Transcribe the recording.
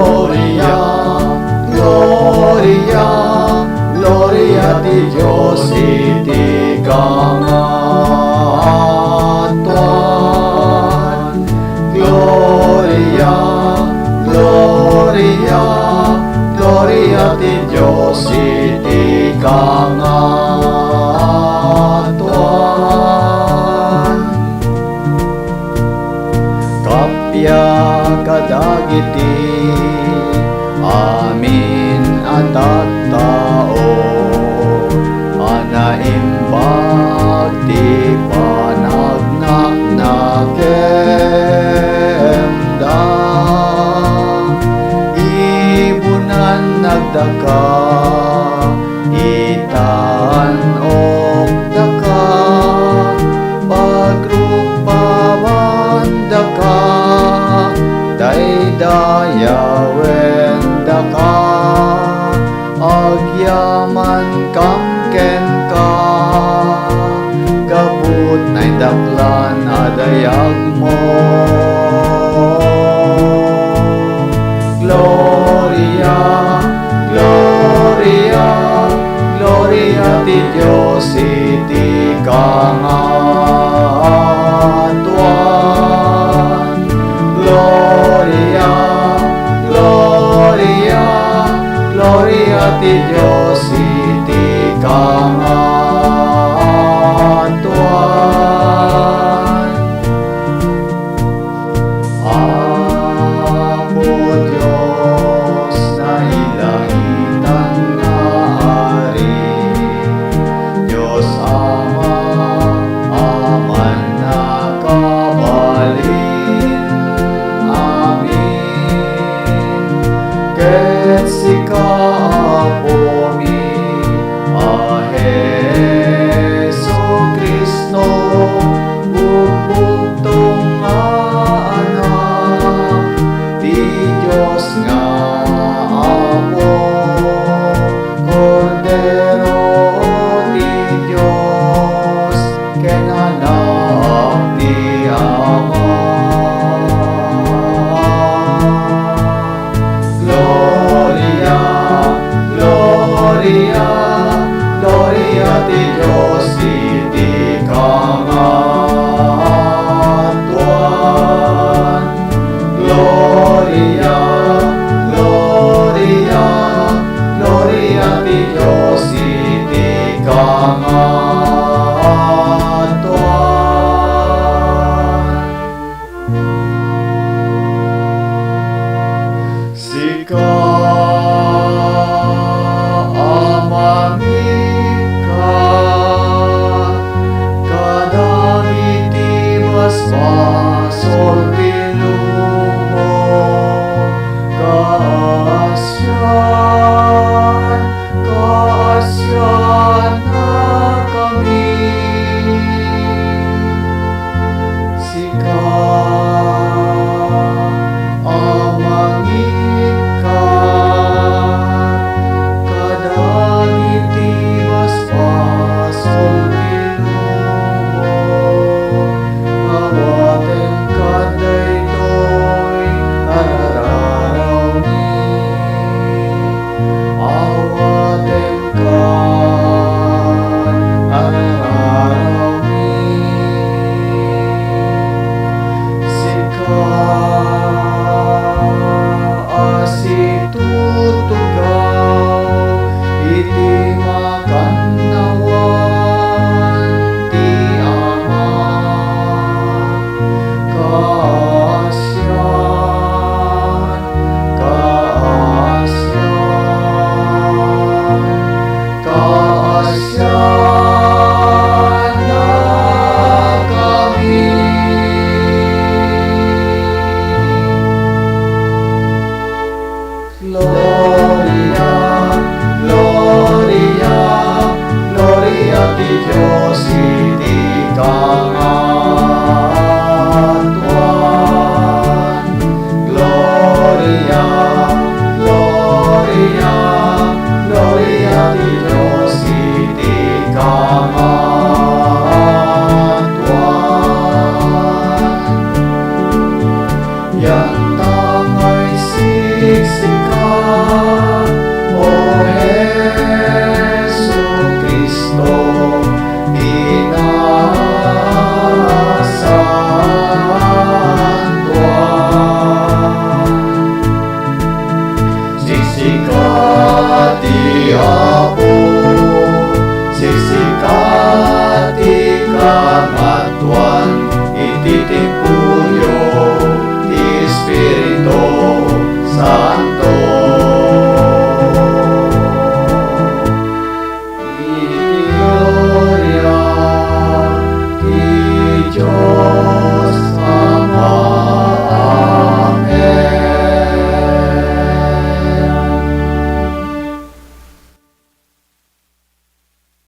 Gloria, Gloria, Gloria ti Diyos iti kangatuan. Gloria, Gloria, Gloria ti Diyos iti kangatuan. Kapya kadagiti amin at tao, anaimbag ti panagnaknakemda, ibunan nagdaka, itan okdaka, pagrupawan daka, daydayawen daka, agyaman kamken ka, gabut na daklan adayag mo. Gloria, Gloria, Gloria ti Diyos iti kangatuan. Gloria, Gloria, Gloria ti Diyos iti kangatuan. Apo Diyos na ilahitan nga ari, Diyos Ama, aman na kabalin. Amin. Ket sika Apo mi, a Jesu Kristo, bubugtong nga anak ti Diyos nga Apo, Kordero ti Diyos, ken anak ti Ama. Gloria, Gloria, Gloria ti Diyos iti kangatuan. Gloria, Gloria, Gloria ti Diyos iti kangatuan. Sika amamika, kadagiti basbasol ti lumo, kaasyan, kaasyan na kami. Sika amangika, Dio